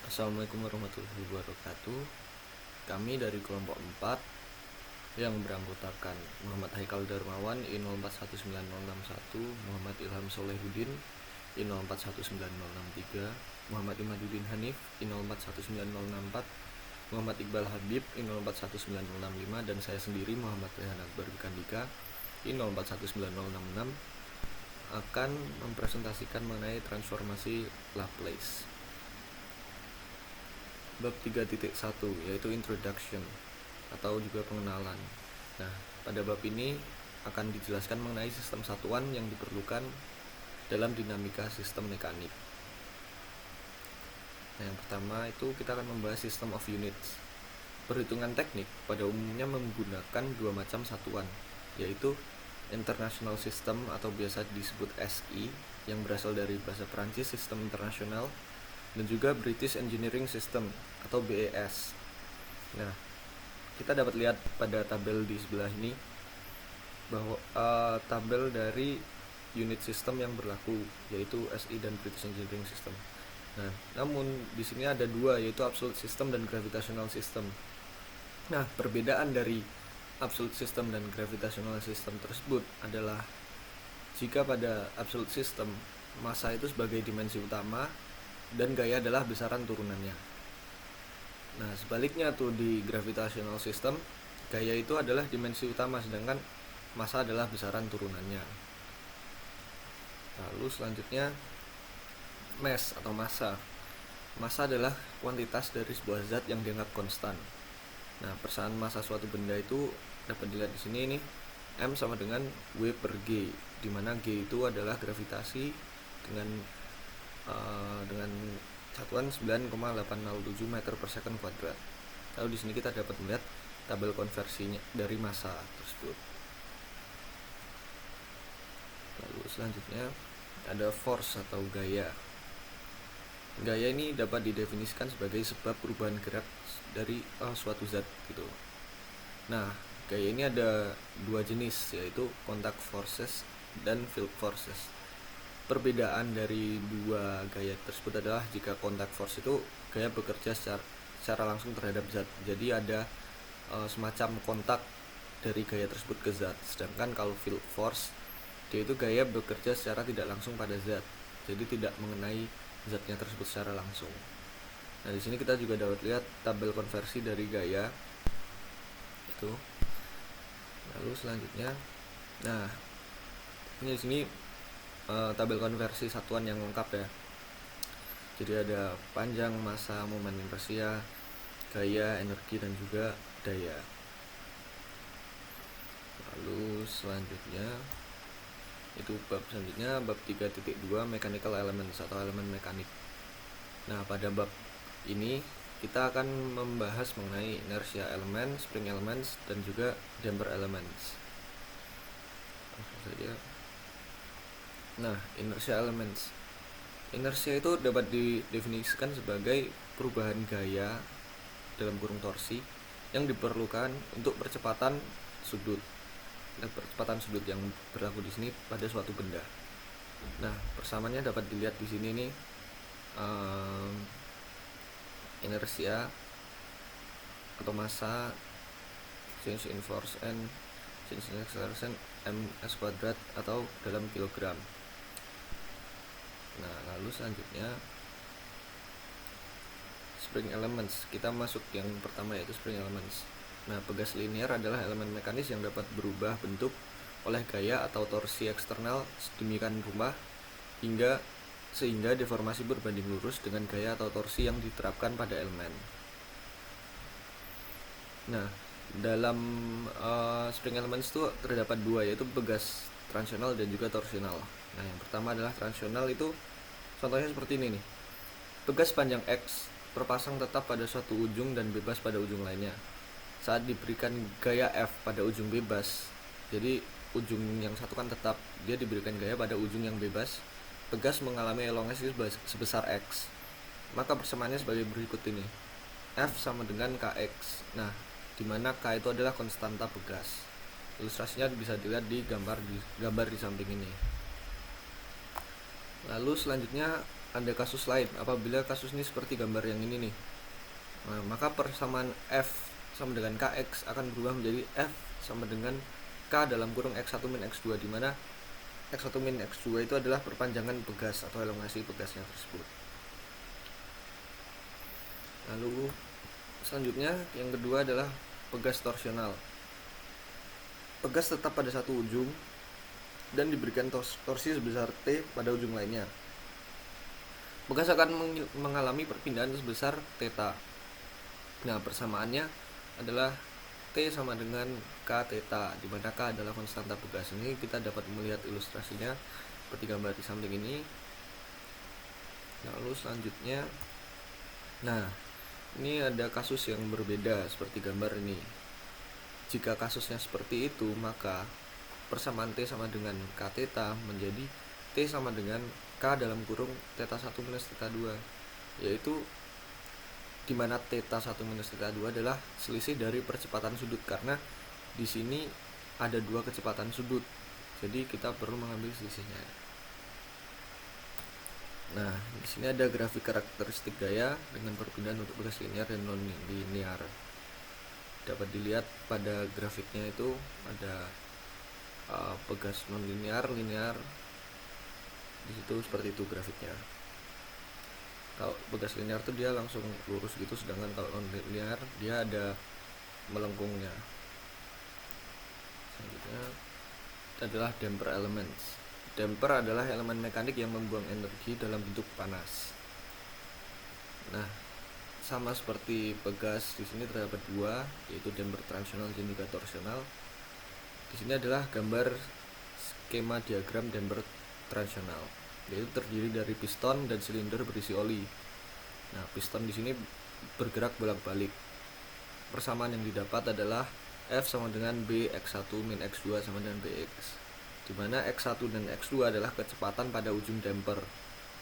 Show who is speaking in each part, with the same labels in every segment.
Speaker 1: Assalamualaikum warahmatullahi wabarakatuh. Kami dari kelompok 4 yang beranggotakan Muhammad Haikal Darmawan I041961, Muhammad Ilham Solehudin I041963, Muhammad Imaduddin Hanif I041964, Muhammad Iqbal Habib I041965, dan saya sendiri Muhammad Rehan Akbar Bikandika I041966 akan mempresentasikan mengenai transformasi Laplace. Bab 3.1 yaitu Introduction atau juga pengenalan. Nah, pada bab ini akan dijelaskan mengenai sistem satuan yang diperlukan dalam dinamika sistem mekanik. Nah, yang pertama itu kita akan membahas system of units. Perhitungan teknik pada umumnya menggunakan dua macam satuan, yaitu International System atau biasa disebut SI yang berasal dari bahasa Perancis Sistem Internasional, dan juga British Engineering System atau BES. Nah, kita dapat lihat pada tabel di sebelah ini bahwa tabel dari unit sistem yang berlaku yaitu SI dan British Engineering System. Nah, namun di sini ada dua, yaitu Absolute System dan Gravitational System. Nah, perbedaan dari Absolute System dan Gravitational System tersebut adalah jika pada Absolute System massa itu sebagai dimensi utama dan gaya adalah besaran turunannya. Nah, sebaliknya tuh di Gravitational System, gaya itu adalah dimensi utama sedangkan massa adalah besaran turunannya. Lalu selanjutnya mass atau massa. Massa adalah kuantitas dari sebuah zat yang dianggap konstan. Nah, persamaan massa suatu benda itu dapat dilihat di sini nih. M sama dengan W per G, di mana G itu adalah gravitasi dengan satuan 9,807 meter per second kuadrat. Lalu di sini kita dapat melihat tabel konversinya dari massa tersebut. Lalu selanjutnya ada force atau gaya. Gaya ini dapat didefinisikan sebagai sebab perubahan gerak dari suatu zat gitu. Nah, gaya ini ada dua jenis, yaitu contact forces dan field forces. Perbedaan dari dua gaya tersebut adalah jika contact force itu gaya bekerja secara langsung terhadap zat, jadi ada semacam kontak dari gaya tersebut ke zat. Sedangkan kalau field force, dia itu gaya bekerja secara tidak langsung pada zat, jadi tidak mengenai zatnya tersebut secara langsung. Nah, di sini kita juga dapat lihat tabel konversi dari gaya itu. Lalu selanjutnya, nah ini di sini tabel konversi satuan yang lengkap ya. Jadi ada panjang, massa, momen inersia, gaya, energi, dan juga daya. Lalu selanjutnya itu bab selanjutnya, bab 3.2 mechanical elements atau elemen mekanik. Nah, pada bab ini kita akan membahas mengenai inertia elements, spring elements, dan juga damper elements. Langsung saja. Nah, inertia elements. Inersia itu dapat didefinisikan sebagai perubahan gaya dalam kurung torsi yang diperlukan untuk percepatan sudut. Nah, percepatan sudut yang berlaku di sini pada suatu benda. Nah, persamaannya dapat dilihat di sini nih. Inersia atau massa change in force and change in acceleration ms kuadrat atau dalam kilogram. Nah, lalu selanjutnya spring elements. Kita masuk yang pertama, yaitu spring elements. Nah, pegas linear adalah elemen mekanis yang dapat berubah bentuk oleh gaya atau torsi eksternal sedemikian rupa sehingga deformasi berbanding lurus dengan gaya atau torsi yang diterapkan pada elemen. Nah, dalam spring elements itu terdapat dua, yaitu pegas transional dan juga torsional. Nah, yang pertama adalah transional, itu contohnya seperti ini nih. Pegas panjang X terpasang tetap pada suatu ujung dan bebas pada ujung lainnya. Saat diberikan gaya F pada ujung bebas, jadi ujung yang satu kan tetap, dia diberikan gaya pada ujung yang bebas, pegas mengalami elongasi sebesar X. Maka persamaannya sebagai berikut ini. F sama dengan Kx. Nah, di mana K itu adalah konstanta pegas. Ilustrasinya bisa dilihat di gambar di samping ini. Lalu selanjutnya ada kasus lain. Apabila kasus ini seperti gambar yang ini nih, nah, maka persamaan F sama dengan Kx akan berubah menjadi F sama dengan K dalam kurung X1 min X2, di mana X1 min X2 itu adalah perpanjangan pegas atau elongasi pegasnya tersebut. Lalu selanjutnya yang kedua adalah pegas torsional. Pegas tetap pada satu ujung dan diberikan torsi sebesar T pada ujung lainnya. Pegas akan mengalami perpindahan sebesar θ. Nah, persamaannya adalah T sama dengan K θ, di mana K adalah konstanta pegas. Ini kita dapat melihat ilustrasinya seperti gambar di samping ini. Lalu selanjutnya, nah ini ada kasus yang berbeda seperti gambar ini. Jika kasusnya seperti itu, maka persamaan T sama dengan K θ menjadi T sama dengan K dalam kurung θ1 minus θ2, yaitu di mana θ1 minus θ2 adalah selisih dari percepatan sudut, karena di sini ada dua kecepatan sudut, jadi kita perlu mengambil selisihnya. Nah, di sini ada grafik karakteristik gaya dengan perpindahan untuk pegas linear dan non linear. Dapat dilihat pada grafiknya itu ada pegas non linear, linear. Di situ seperti itu grafiknya. Kalau pegas linear tuh dia langsung lurus gitu, sedangkan kalau non linear dia ada melengkungnya. Selanjutnya adalah damper elements. Damper adalah elemen mekanik yang membuang energi dalam bentuk panas. Nah, sama seperti pegas, di sini terdapat dua, yaitu damper transitional dan juga torsional. Di sini adalah gambar skema diagram damper transitional, yaitu terdiri dari piston dan silinder berisi oli. Nah, piston di sini bergerak bolak-balik. Persamaan yang didapat adalah F sama dengan B X1 min X2 sama dengan Bx, di mana X1 dan X2 adalah kecepatan pada ujung damper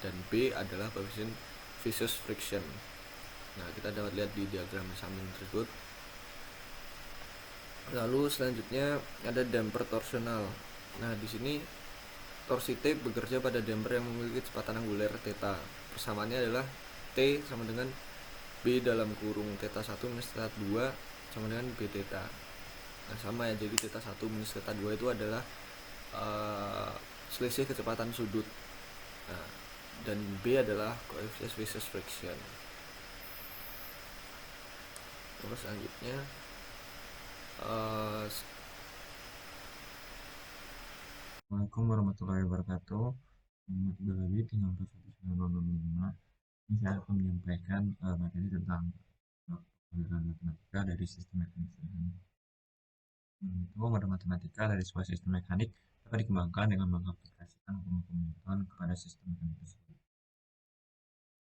Speaker 1: dan B adalah koefisien viscous friction. Nah, kita dapat lihat di diagram samping tersebut. Lalu selanjutnya ada damper torsional. Nah, di sini torsi T bekerja pada damper yang memiliki kecepatan angular θ. Persamaannya adalah T sama dengan B dalam kurung θ1 minus θ2 sama dengan B θ. Nah, sama ya, jadi θ1 minus θ2 itu adalah selisih kecepatan sudut. Nah, dan B adalah koefisien viscous friction. Terus selanjutnya
Speaker 2: Assalamualaikum warahmatullahi wabarakatuh. Kembali lagi di 16.905. Ini saya akan menyampaikan materi tentang pelajaran matematika dari sistem mekanik. Model matematika dari sebuah sistem mekanik dapat dikembangkan dengan mengaplikasikan hukum-hukum kepada sistem mekanik tersebut.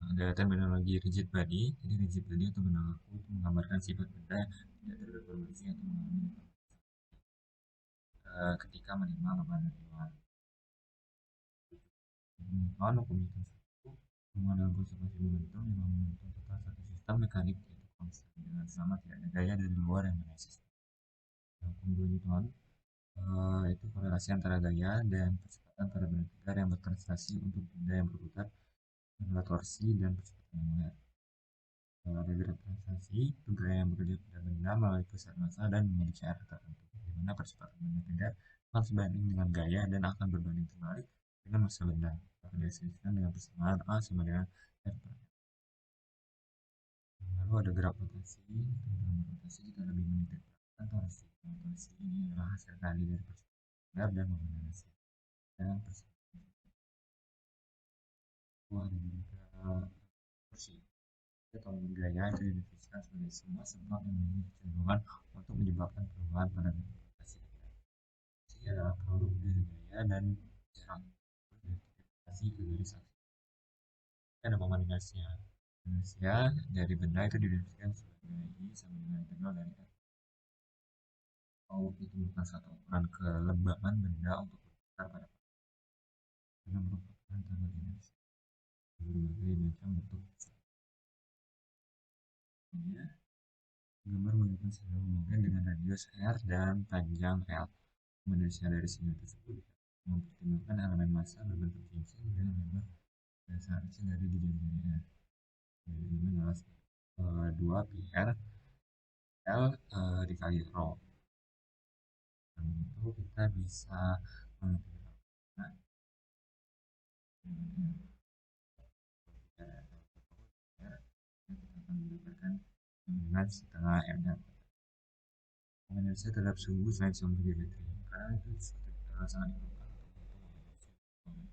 Speaker 2: Ada terminologi rigid body. Jadi rigid body atau benang kaku itu menggambarkan sifat benda yang tidak terdeformasi atau mengalami ketika menerima beban dari luar. Pengetahuan hukum itu mengenal konservasi momentum yang momentum total satu sistem mekanik yaitu konstan dengan sama tidak ada gaya dari luar yang menesis. Hukum 2 Newton itu korelasi antara gaya dan percepatan pada benda tegar yang bertranslasi untuk benda yang berputar adalah torsi dan percepatan angular. Ada gravitasi itu gaya yang bekerja pada benda melalui pusat massa dan memiliki arah tertentu, di mana percepatan benda tegar akan sebanding dengan gaya dan akan berbanding terbalik dengan massa benda. Dapat didefinisikan dengan persamaan A sama dengan R. Lalu ada graf rotasi. Dalam rotasi kita lebih menitikkan torsi. Torsi ini adalah hasil kali dari percepatan dan mobilitas dan percepatan. Ada juga torsi atau gaya itu didefinisikan sebagai semua sebab yang memiliki kecenderungan untuk menyebabkan perubahan pada rotasi. Torsi adalah produk dari gaya dan jarak identifikasi ke garis aksis. Ada pemandingannya. Inersia dari benda itu didefinisikan sebagai I sama dengan integral dari R. Itu merupakan satu ukuran kelembaban benda untuk berputar pada karena merupakan tanggal inersia berbagai macam bentuk. Ya, gambar menunjukkan sebuah mobil dengan radius R dan panjang L. Inersia dari sinyal tersebut mempertimbangkan elemen massa berbentuk cincin dengan lebar dasar X dari dijadi R. Jadi ini adalah 2 pi R L dikali rho. Dan itu kita bisa menentukan kita akan mendapatkan dengan setengah ML. Indonesia terhadap suhu selain sumber geometri karena itu sangat diperlukan pada sumbu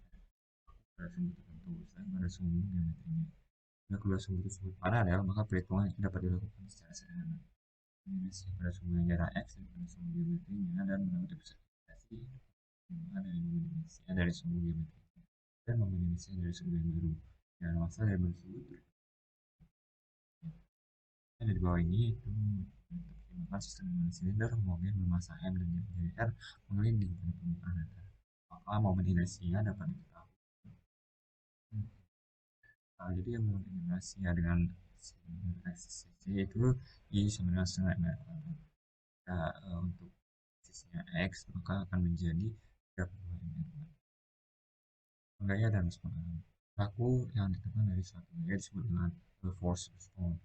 Speaker 2: tertentu selain pada sumbu geometrinya. Jika kedua sumbu tersebut paralel, maka perhitungan itu dapat dilakukan secara sederhana. Indonesia pada sumbu yang jarak X dan pada sumbu geometrinya dan mendapat representasi dari Indonesia dari sumbu geometri dan Indonesia dari sumbu yang baru. Yang masalah dari tersebut di bawah ini itu menggunakan sistem silinder momen bermasa M dan jari R mengelilingi pada permukaan datar. Maka momen inersinya dapat diketahui. Jadi yang momen inersinya dengan silinder XCC itu I sama dengan setengah M. Nah, untuk sisinya X maka akan menjadi 32 M. Gaya dan respon. Laku yang ditemukan dari suatu gaya disebut dengan force response.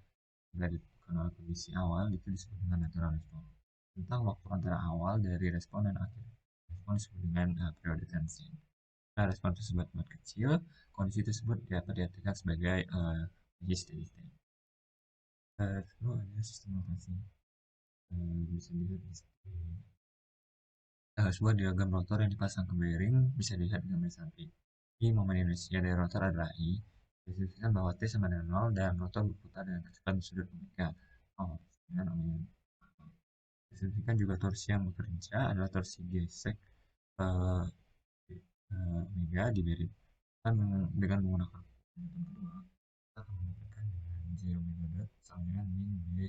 Speaker 2: Dari kenal kondisi awal itu disebut dengan natural response. Tentang waktu antara awal dari respon dan akhir respon disebut dengan periode transient. Nah, respon tersebut sangat kecil, kondisi tersebut dapat diartikan sebagai steady state. Lalu ada sistem rotasi. Bisa dilihat di sini. Sebuah diagram rotor yang dipasang ke bearing bisa dilihat di gambar samping. Ini momen inersia dari rotor adalah I. Disebutkan bahwa T sama dengan 0 dan rotor berputar dengan kecepatan sudut omega. Dengan omega. Disebutkan juga torsi yang bekerja adalah torsi gesek omega di bearing. Dengan menggunakan kedua, kita akan mendapatkan dengan J omega dot sama dengan min B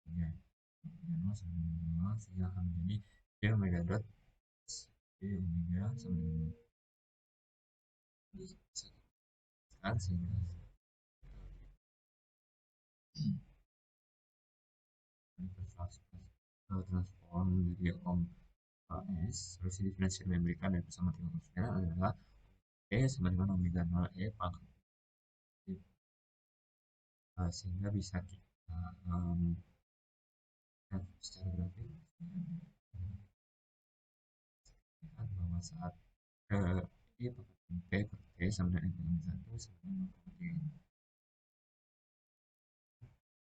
Speaker 2: 3. Dengan 0 sama dengan 0 sehingga akan menjadi J omega dot J omega sama dengan 0. Sehingga transform dari om S solusi diferensial yang diberikan dari bersama 3 adalah E sama dengan omega 0 E pangkat sehingga bisa kita lihat secara grafik lihat bahwa saat E pangkat P per T sama dengan M pangkat 1 sama dengan 0,3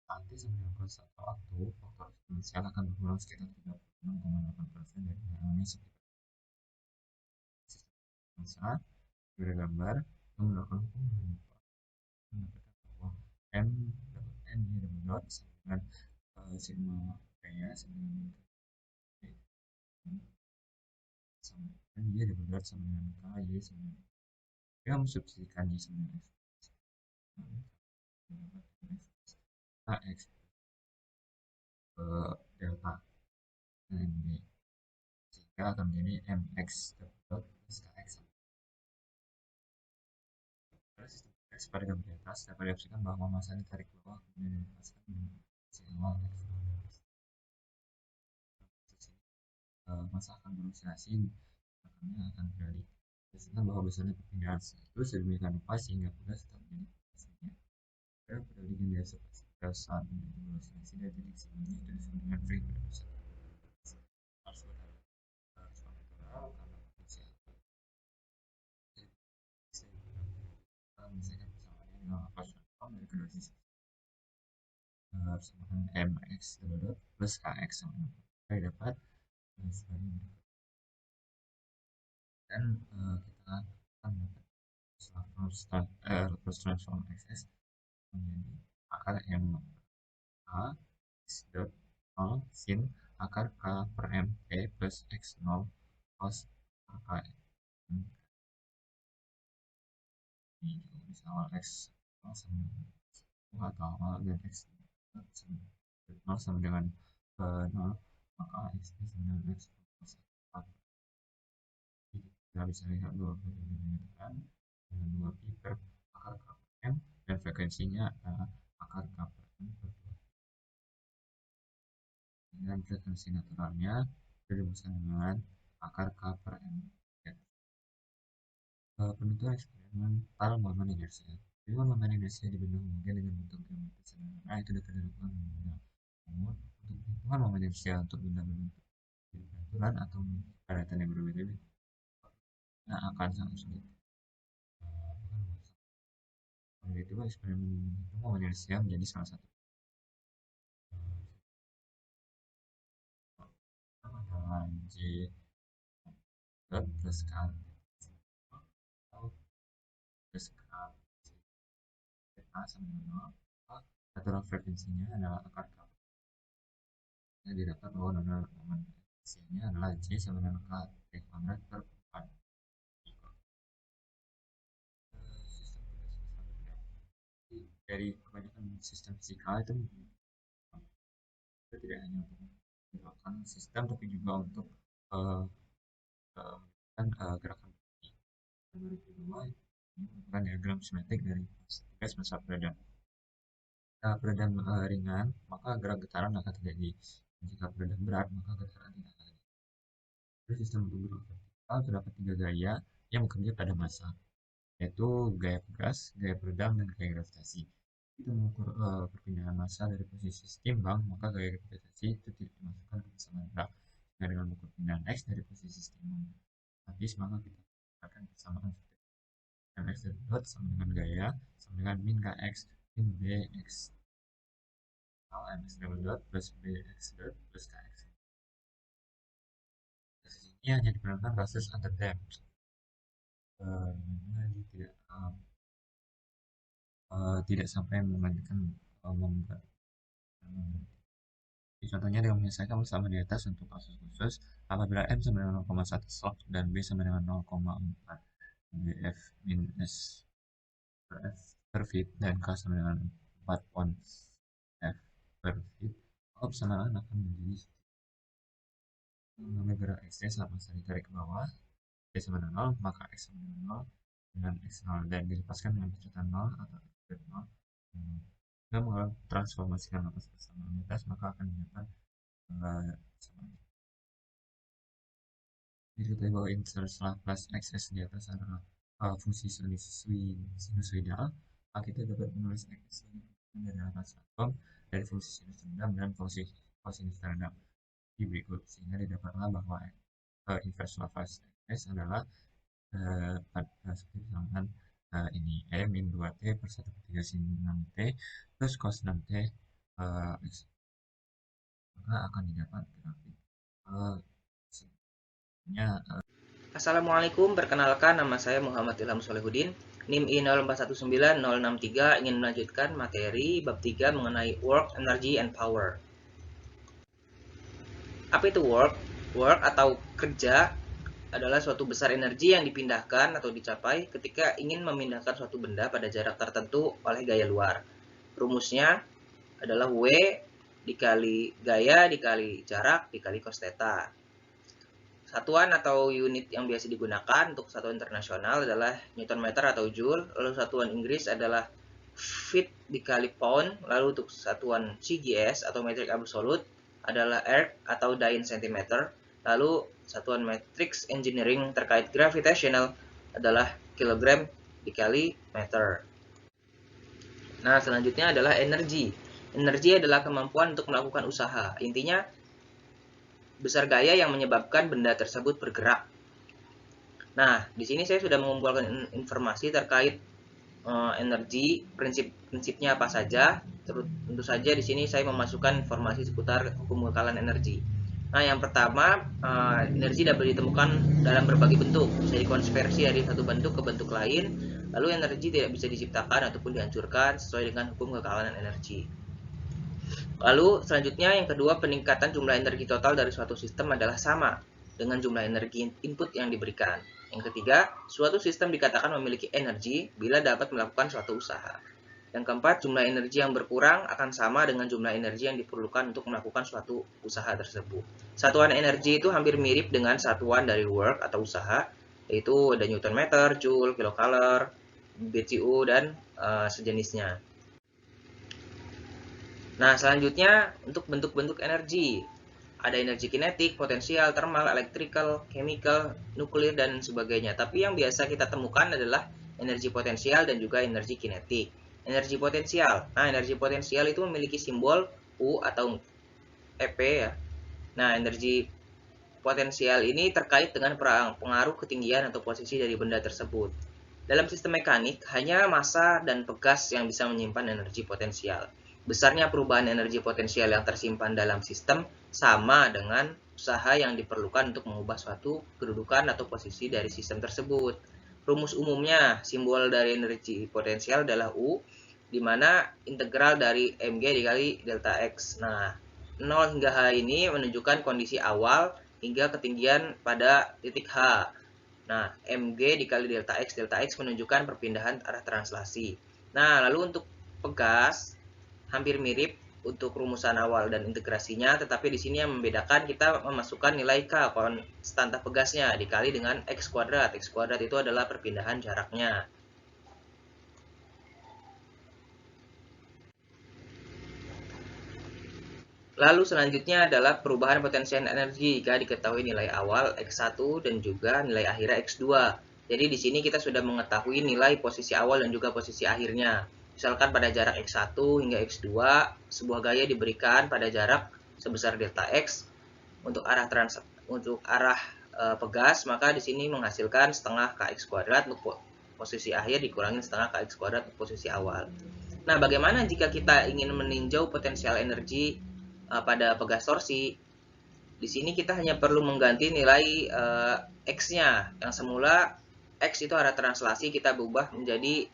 Speaker 2: nanti sama dengan satu waktu faktor eksponensial akan berkurang sekitar 36,8% dari nilainya seperti masa pada gambar yang melakukan hukum mendapatkan bahwa M N Y double dot sama dengan sigma P nya sama dengan sama N Y double dot sama dengan K Y sama dengan kita mensubstitusikan Y sama dengan X X delta NB sehingga akan menjadi MX double dot plus KX. Pada sistem X pada gambar di atas dapat diopsikan bahwa massa ditarik ke bawah kemudian dilepaskan dengan si awal X massa akan beroscilasi makanya akan berbalik. Biasanya bahwa besarnya perpindahan itu sedemikian rupa sehingga pula setelah menjadi posisinya. Perbandingan biasa pada saat menjadi beroscilasi dari titik sebelumnya itu disebut dengan free production. Harus natural karena potensial. Misalkan persamaannya dengan proporsional dari kedua sisi. Persamaan mx plus kx sama dengan kita dapat sebagai berikut. Dan kita akan dapat Laplace transform xs menjadi akar m a x dot 0 sin akar k per m p plus x 0 cos k ini juga bisa awal x sama atau awal dan x 0 sama dengan 0 maka x ini sama dengan x plus kita bisa lihat dua perbedaan dengan 2 pi per akar k per m dan frekuensinya adalah akar k per m per 2 dengan frekuensi naturalnya dirumuskan dengan akar k per m Penentuan eksperimental momen inersia. Jadi momen inersia dibentuk mungkin dengan bentuk geometri sederhana itu dapat dilakukan dengan mudah. Namun untuk perhitungan momen inersia untuk benda berbentuk peraturan atau kepadatan yang berbeda-beda akan sangat sulit. Oleh itu eksperimen menghitung momen inersia menjadi salah satu adalah J dot plus K atau plus K A sama dengan 0. Aturan frekuensinya adalah akar K yang didapat bahwa nominal momen inersianya adalah J sama dengan K T kuadrat per 4. Dari kebanyakan sistem fisika itu tidak hanya untuk menggunakan sistem tapi juga untuk uh, gerakan bumi. Menurut kedua, ini merupakan diagram simetrik dari gas masa peredam. Peredam ringan, maka gerak getaran akan terjadi. Jika peredam berat, maka getaran tidak akan terjadi. Pada sistem tubuh vertikal terdapat 3 gaya yang bekerja pada massa, yaitu gaya pegas, gaya peredam, dan gaya gravitasi. Kita mengukur perpindahan massa dari posisi setimbang, maka gaya gravitasi itu tidak dimasukkan ke persamaan gerak. Nah, dengan mengukur perpindahan x dari posisi setimbang habis, maka kita akan persamaan mx dot sama dengan gaya sama dengan min kx min bx mx dot plus bx dot plus kx. Kasus ini hanya diperlukan kasus underdamped, tidak sampai menggantikan membuat. Contohnya dengan menyelesaikan bersama di atas untuk kasus khusus apabila M sama dengan 0,1 slot dan B sama dengan 0,4 bf minus per f per feet dan K sama dengan 4 pound f per feet, maka persamaan akan menjadi mengambil gerak x saat massa ditarik ke bawah, y sama dengan 0, maka x sama dengan 0 dengan x 0 dan dilepaskan dengan kecepatan 0 atau x 0. Jika mentransformasikan lapas persamaan di atas, maka akan didapat sama. Diketahui bahwa inverse Laplace xs di atas adalah fungsi sinusoidal, maka kita dapat menulis x dari Laplace transform dari fungsi sinus rendah dan fungsi kosinus rendah di berikut, sehingga didapatlah bahwa inverse Laplace x adalah seperti misalkan ini e min 2t per 1 per 3 sin 6t plus cos 6t x, maka akan didapat grafik
Speaker 3: Assalamualaikum, perkenalkan nama saya Muhammad Ilham Solehudin, NIM I0419063, ingin melanjutkan materi bab 3 mengenai work, energy, and power. Apa itu work? Work atau kerja adalah suatu besar energi yang dipindahkan atau dicapai ketika ingin memindahkan suatu benda pada jarak tertentu oleh gaya luar. Rumusnya adalah W dikali gaya dikali jarak dikali cos theta. Satuan atau unit yang biasa digunakan untuk satuan internasional adalah Newton meter atau Joule, lalu satuan Inggris adalah feet dikali pound, lalu untuk satuan CGS atau metric absolute adalah erg atau Dine centimeter, lalu satuan matrix engineering terkait gravitational adalah kilogram dikali meter. Nah, selanjutnya adalah energi. Energi adalah kemampuan untuk melakukan usaha. Intinya, besar gaya yang menyebabkan benda tersebut bergerak. Nah, di sini saya sudah mengumpulkan informasi terkait energi, prinsip-prinsipnya apa saja. Tentu saja di sini saya memasukkan informasi seputar hukum kekekalan energi. Nah, yang pertama, energi dapat ditemukan dalam berbagai bentuk, bisa dikonversi dari satu bentuk ke bentuk lain. Lalu energi tidak bisa diciptakan ataupun dihancurkan sesuai dengan hukum kekekalan energi. Lalu selanjutnya yang kedua, peningkatan jumlah energi total dari suatu sistem adalah sama dengan jumlah energi input yang diberikan. Yang ketiga, suatu sistem dikatakan memiliki energi bila dapat melakukan suatu usaha. Yang keempat, jumlah energi yang berkurang akan sama dengan jumlah energi yang diperlukan untuk melakukan suatu usaha tersebut. Satuan energi itu hampir mirip dengan satuan dari work atau usaha, yaitu ada Newton meter, Joule, kilokalor, BTU, dan sejenisnya. Nah, selanjutnya untuk bentuk-bentuk energi. Ada energi kinetik, potensial, thermal, electrical, chemical, nuklir, dan sebagainya. Tapi yang biasa kita temukan adalah energi potensial dan juga energi kinetik. Energi potensial. Nah, energi potensial itu memiliki simbol U atau EP ya. Nah, energi potensial ini terkait dengan pengaruh ketinggian atau posisi dari benda tersebut. Dalam sistem mekanik, hanya massa dan pegas yang bisa menyimpan energi potensial. Besarnya perubahan energi potensial yang tersimpan dalam sistem sama dengan usaha yang diperlukan untuk mengubah suatu kedudukan atau posisi dari sistem tersebut. Rumus umumnya, simbol dari energi potensial adalah U, di mana integral dari mg dikali delta x. Nah, 0 hingga h ini menunjukkan kondisi awal hingga ketinggian pada titik H. Nah, mg dikali delta x menunjukkan perpindahan arah translasi. Nah, lalu untuk pegas hampir mirip untuk rumusan awal dan integrasinya, tetapi di sini yang membedakan kita memasukkan nilai K, konstanta pegasnya, dikali dengan X kuadrat. X kuadrat itu adalah perpindahan jaraknya. Lalu selanjutnya adalah perubahan potensial energi jika diketahui nilai awal X1 dan juga nilai akhirnya X2. Jadi di sini kita sudah mengetahui nilai posisi awal dan juga posisi akhirnya. Misalkan pada jarak X1 hingga X2, sebuah gaya diberikan pada jarak sebesar delta X untuk arah pegas, maka di sini menghasilkan setengah Kx kuadrat untuk posisi akhir dikurangi setengah Kx kuadrat untuk posisi awal. Nah, bagaimana jika kita ingin meninjau potensial energi pada pegas torsi? Di sini kita hanya perlu mengganti nilai X-nya. Yang semula X itu arah translasi, kita berubah menjadi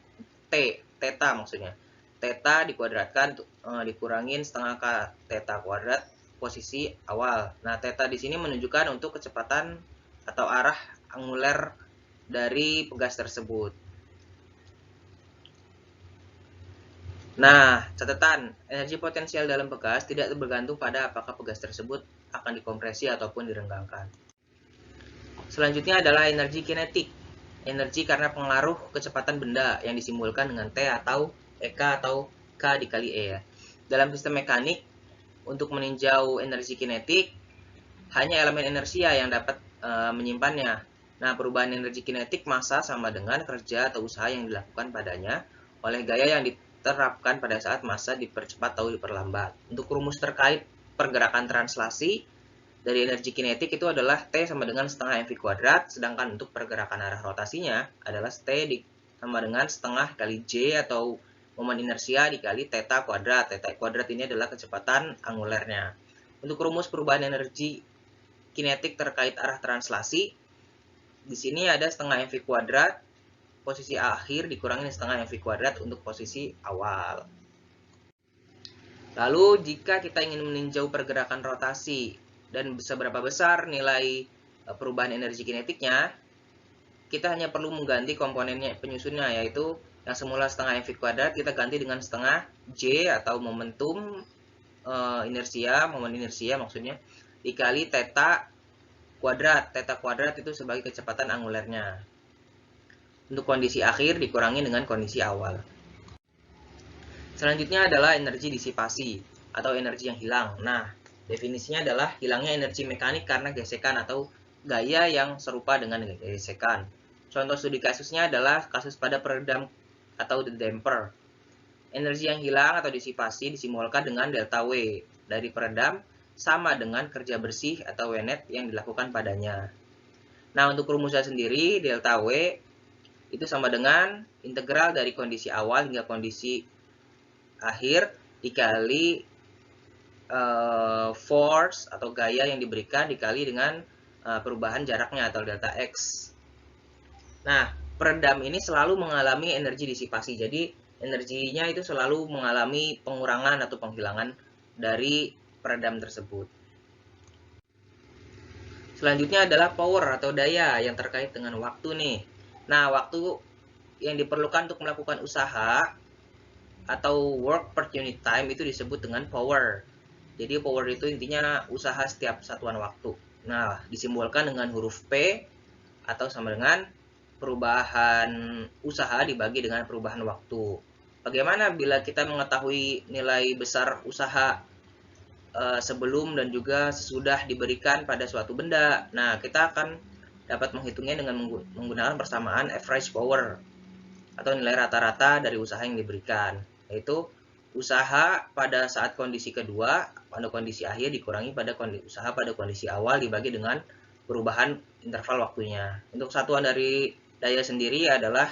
Speaker 3: theta maksudnya. Theta dikuadratkan dikurangin setengah K theta kuadrat posisi awal. Nah, theta di sini menunjukkan untuk kecepatan atau arah anguler dari pegas tersebut. Nah, catatan, energi potensial dalam pegas tidak bergantung pada apakah pegas tersebut akan dikompresi ataupun direnggangkan. Selanjutnya adalah energi kinetik. Energi karena pengaruh kecepatan benda yang disimbolkan dengan T atau EK atau K dikali E ya. Dalam sistem mekanik, untuk meninjau energi kinetik, hanya elemen inersia yang dapat menyimpannya. Nah, perubahan energi kinetik massa sama dengan kerja atau usaha yang dilakukan padanya oleh gaya yang diterapkan pada saat massa dipercepat atau diperlambat. Untuk rumus terkait pergerakan translasi dari energi kinetik itu adalah T sama dengan setengah mv kuadrat, sedangkan untuk pergerakan arah rotasinya adalah T sama dengan setengah kali J atau momen inersia dikali theta kuadrat. Theta kuadrat ini adalah kecepatan angulernya. Untuk rumus perubahan energi kinetik terkait arah translasi, di sini ada setengah mv kuadrat posisi akhir dikurangi setengah mv kuadrat untuk posisi awal. Lalu jika kita ingin meninjau pergerakan rotasi dan seberapa besar nilai perubahan energi kinetiknya, kita hanya perlu mengganti komponennya penyusunnya, yaitu yang semula setengah mv kuadrat kita ganti dengan setengah J atau momentum inersia, momen inersia maksudnya, dikali theta kuadrat. Theta kuadrat itu sebagai kecepatan angulernya. Untuk kondisi akhir dikurangi dengan kondisi awal. Selanjutnya adalah energi disipasi atau energi yang hilang. Nah, definisinya adalah hilangnya energi mekanik karena gesekan atau gaya yang serupa dengan gesekan. Contoh studi kasusnya adalah kasus pada peredam atau damper. Energi yang hilang atau disipasi disimbolkan dengan delta W dari peredam sama dengan kerja bersih atau W-net yang dilakukan padanya. Nah, untuk rumusnya sendiri, delta W itu sama dengan integral dari kondisi awal hingga kondisi akhir dikali force atau gaya yang diberikan dikali dengan perubahan jaraknya atau delta X. Nah, peredam ini selalu mengalami energi disipasi. Jadi, energinya itu selalu mengalami pengurangan atau penghilangan dari peredam tersebut. Selanjutnya adalah power atau daya yang terkait dengan waktu nih. Nah, waktu yang diperlukan untuk melakukan usaha atau work per unit time itu disebut dengan power. Jadi power itu intinya usaha setiap satuan waktu. Nah, disimbolkan dengan huruf P atau sama dengan perubahan usaha dibagi dengan perubahan waktu. Bagaimana bila kita mengetahui nilai besar usaha sebelum dan juga sesudah diberikan pada suatu benda. Nah, kita akan dapat menghitungnya dengan menggunakan persamaan average power atau nilai rata-rata dari usaha yang diberikan, yaitu usaha pada saat kondisi kedua pada kondisi akhir dikurangi pada usaha pada kondisi awal dibagi dengan perubahan interval waktunya. Untuk satuan dari daya sendiri adalah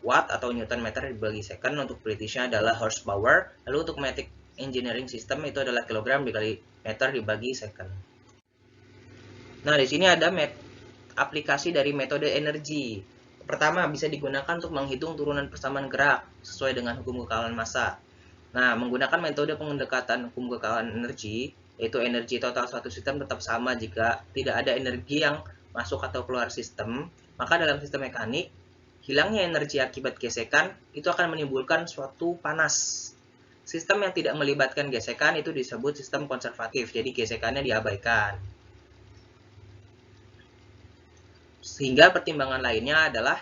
Speaker 3: watt atau newton meter dibagi second, untuk Britishnya adalah horsepower, lalu untuk matic engineering system itu adalah kilogram dikali meter dibagi second. Nah, di sini ada aplikasi dari metode energi. Pertama, bisa digunakan untuk menghitung turunan persamaan gerak sesuai dengan hukum kekawalan massa. Nah, menggunakan metode pendekatan hukum kekawalan energi, yaitu energi total suatu sistem tetap sama jika tidak ada energi yang masuk atau keluar sistem, maka dalam sistem mekanik, hilangnya energi akibat gesekan itu akan menimbulkan suatu panas. Sistem yang tidak melibatkan gesekan itu disebut sistem konservatif, jadi gesekannya diabaikan. Sehingga pertimbangan lainnya adalah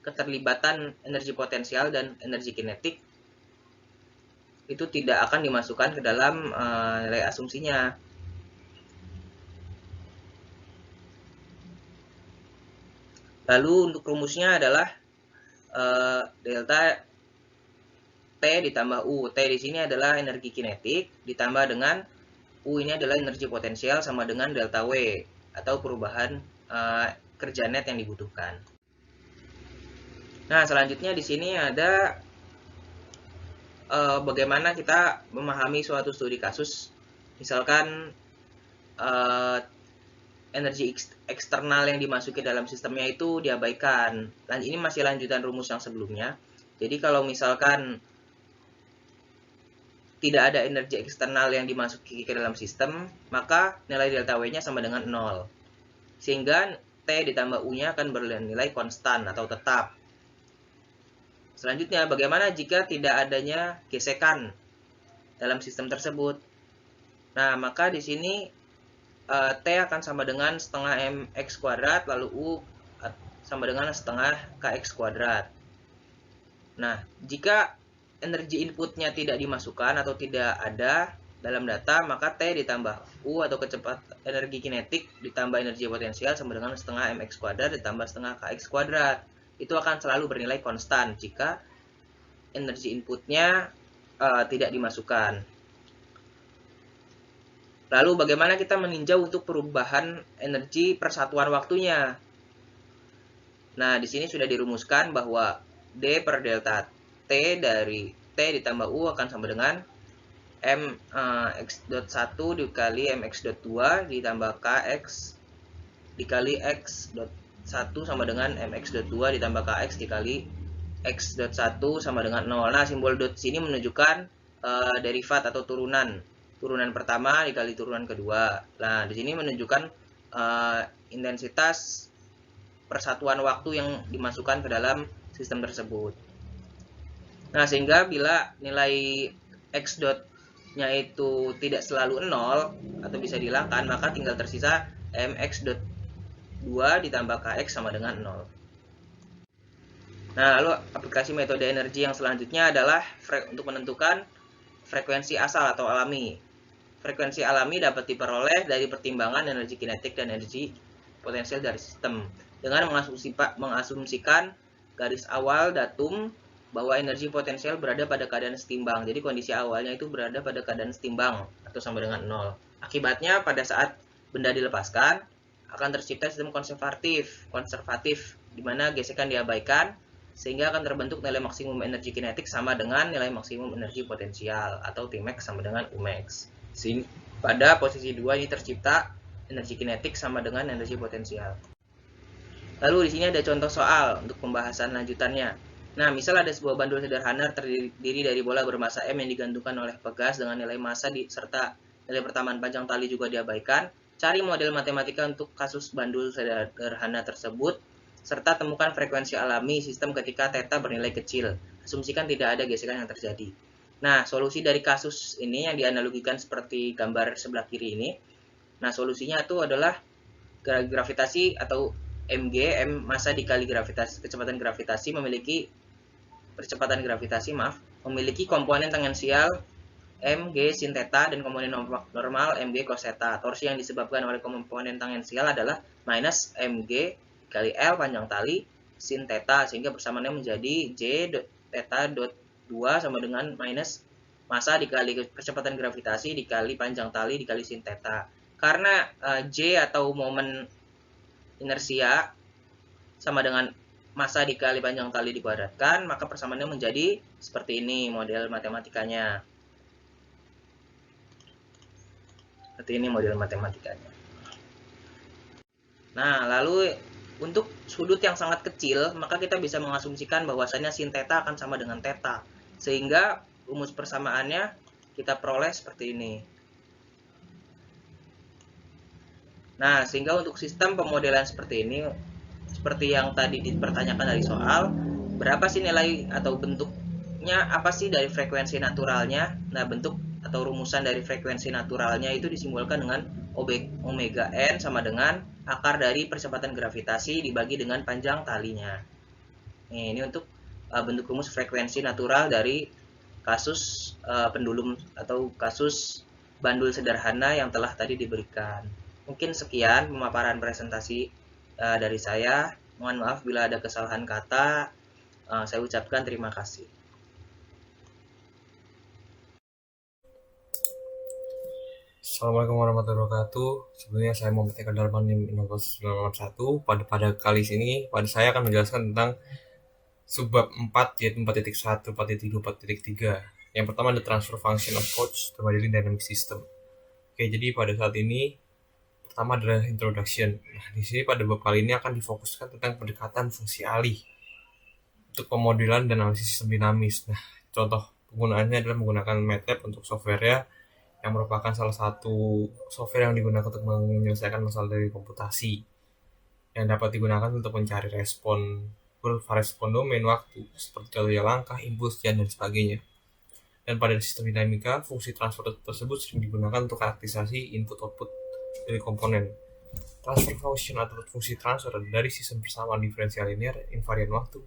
Speaker 3: keterlibatan energi potensial dan energi kinetik itu tidak akan dimasukkan ke dalam nilai asumsinya. Lalu untuk rumusnya adalah delta T ditambah U. T di sini adalah energi kinetik ditambah dengan U ini adalah energi potensial sama dengan delta W atau perubahan kerja net yang dibutuhkan. Nah, selanjutnya di sini ada bagaimana kita memahami suatu studi kasus. Misalkan energi eksternal yang dimasuki dalam sistemnya itu diabaikan. Dan ini masih lanjutan rumus yang sebelumnya. Jadi kalau misalkan tidak ada energi eksternal yang dimasuki ke dalam sistem, maka nilai delta W-nya sama dengan 0. Sehingga T ditambah U-nya akan bernilai konstan atau tetap. Selanjutnya, bagaimana jika tidak adanya gesekan dalam sistem tersebut? Nah, maka di sini T akan sama dengan setengah mx kuadrat, lalu U sama dengan setengah kx kuadrat. Nah, jika energi inputnya tidak dimasukkan atau tidak ada dalam data, maka T ditambah U atau kecepatan energi kinetik ditambah energi potensial sama dengan setengah mx kuadrat ditambah setengah kx kuadrat. Itu akan selalu bernilai konstan jika energi inputnya tidak dimasukkan. Lalu bagaimana kita meninjau untuk perubahan energi persatuan waktunya? Nah, di sini sudah dirumuskan bahwa D per delta T dari T ditambah U akan sama dengan mx.1 dikali mx.2 ditambah kx dikali x.1 sama dengan mx.2 ditambah kx dikali x.1 sama dengan 0. Nah, simbol dot sini menunjukkan derivat atau turunan pertama dikali turunan kedua. Nah, di sini menunjukkan intensitas persatuan waktu yang dimasukkan ke dalam sistem tersebut. Nah, sehingga bila nilai x dot-nya itu tidak selalu 0 atau bisa dihilangkan, maka tinggal tersisa mx.2 ditambah kx sama dengan 0. Nah, lalu aplikasi metode energi yang selanjutnya adalah untuk menentukan frekuensi asal atau alami. Frekuensi alami dapat diperoleh dari pertimbangan energi kinetik dan energi potensial dari sistem dengan mengasumsikan garis awal datum bahwa energi potensial berada pada keadaan setimbang. Jadi kondisi awalnya itu berada pada keadaan setimbang atau sama dengan 0. Akibatnya pada saat benda dilepaskan akan tercipta sistem konservatif di mana gesekan diabaikan sehingga akan terbentuk nilai maksimum energi kinetik sama dengan nilai maksimum energi potensial atau Tmax sama dengan Umax. Pada posisi 2 ini tercipta energi kinetik sama dengan energi potensial. Lalu di sini ada contoh soal untuk pembahasan lanjutannya. Nah, misal ada sebuah bandul sederhana terdiri dari bola bermasa M yang digantungkan oleh pegas dengan nilai massa serta nilai pertamaan panjang tali juga diabaikan. Cari model matematika untuk kasus bandul sederhana tersebut, serta temukan frekuensi alami sistem ketika theta bernilai kecil. Asumsikan tidak ada gesekan yang terjadi. Nah, solusi dari kasus ini yang dianalogikan seperti gambar sebelah kiri ini. Nah, solusinya itu adalah gravitasi atau mg, m massa dikali kecepatan gravitasi memiliki komponen tangensial mg sin theta dan komponen normal mg cos theta. Torsi yang disebabkan oleh komponen tangensial adalah minus mg kali L panjang tali sin theta, sehingga persamaannya menjadi J theta dot 2 sama dengan minus massa dikali kecepatan gravitasi dikali panjang tali dikali sin theta. Karena J atau momen inersia sama dengan massa dikali panjang tali dikuadratkan, maka persamaannya menjadi seperti ini model matematikanya. Nah, lalu untuk sudut yang sangat kecil, maka kita bisa mengasumsikan bahwasannya sin theta akan sama dengan theta. Sehingga rumus persamaannya kita peroleh seperti ini. Nah, sehingga untuk sistem pemodelan seperti ini, seperti yang tadi dipertanyakan dari soal, berapa sih nilai atau bentuknya apa sih dari frekuensi naturalnya? Nah, bentuk atau rumusan dari frekuensi naturalnya itu disimbolkan dengan omega n sama dengan akar dari percepatan gravitasi dibagi dengan panjang talinya. Ini untuk bentuk rumus frekuensi natural dari kasus pendulum atau kasus bandul sederhana yang telah tadi diberikan. Mungkin sekian pemaparan presentasi dari saya. Mohon maaf bila ada kesalahan kata. Saya ucapkan terima kasih.
Speaker 1: Assalamualaikum warahmatullahi wabarakatuh. Sebenarnya saya mau menyampaikan dalam NIM 1. Pada kali ini, saya akan menjelaskan tentang subbab 4, yaitu 4.1, 4.2, 4.3. Yang pertama ada transfer function approach to modeling dynamic system. Oke, jadi pada saat ini pertama adalah introduction. Nah, di sini pada bab kali ini akan difokuskan tentang pendekatan fungsi alih untuk pemodelan dan analisis sistem dinamis. Nah, contoh penggunaannya adalah menggunakan MATLAB untuk software yang merupakan salah satu software yang digunakan untuk menyelesaikan masalah dari komputasi yang dapat digunakan untuk mencari respon domain waktu seperti contohnya langkah, impuls, dan sebagainya. Dan pada sistem dinamika, fungsi transfer tersebut sering digunakan untuk karakterisasi input-output dari komponen. Transfer function atau fungsi transfer dari sistem persamaan diferensial linear invarian waktu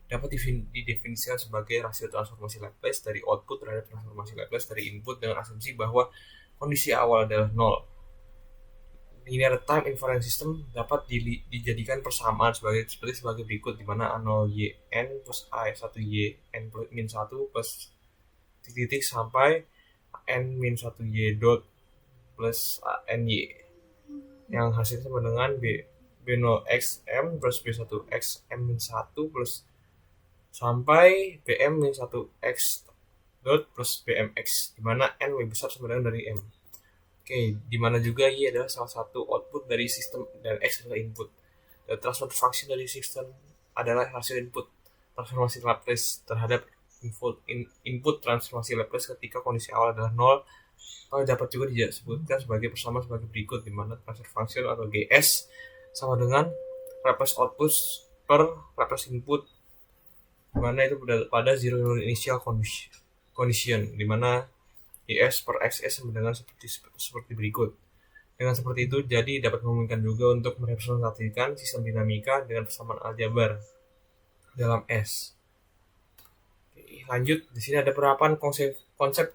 Speaker 1: dapat didefinisikan sebagai rasio transformasi Laplace dari output terhadap transformasi Laplace dari input dengan asumsi bahwa kondisi awal adalah 0. Linear time invariant system dapat dijadikan persamaan seperti berikut, di mana A0 yn plus A1 yn plus min 1 plus titik sampai n min 1 y dot plus ny yang hasilnya sama dengan b0 xm plus b1 xm min 1 plus sampai bm min 1 x dot plus bmx, di mana n lebih besar sama dengan dari m. Oke, di mana juga y adalah salah satu output dari sistem dan x adalah input. Dan transfer function dari sistem adalah hasil input transformasi Laplace terhadap input transformasi Laplace ketika kondisi awal adalah 0. Atau dapat juga disebutkan sebagai persamaan sebagai berikut, di mana transfer function atau gs sama dengan Laplace output per Laplace input, di mana itu pada zero initial condition, di mana is per xs sama dengan seperti berikut. Dengan seperti itu, jadi dapat memungkinkan juga untuk merepresentasikan sistem dinamika dengan persamaan aljabar dalam S. Oke, lanjut, di sini ada penerapan konsep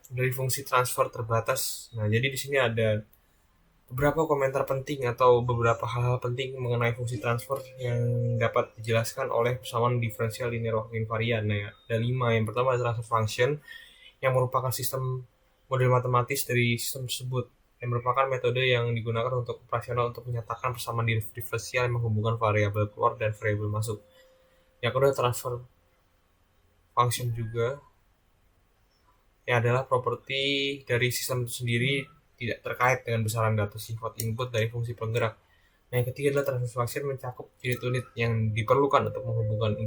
Speaker 1: dari fungsi transfer terbatas. Nah, jadi di sini ada beberapa komentar penting atau beberapa hal-hal penting mengenai fungsi transfer yang dapat dijelaskan oleh persamaan diferensial linear waktu invarian. Nah, ada 5. Yang pertama adalah transfer function yang merupakan sistem model matematis dari sistem tersebut, yang merupakan metode yang digunakan untuk operasional untuk menyatakan persamaan diferensial yang menghubungkan variabel keluar dan variabel masuk. Yang kedua, transfer function juga yang adalah properti dari sistem itu sendiri, tidak terkait dengan besaran data sifat input dari fungsi penggerak. Nah, yang ketiga adalah transfer function mencakup unit-unit yang diperlukan untuk menghubungkan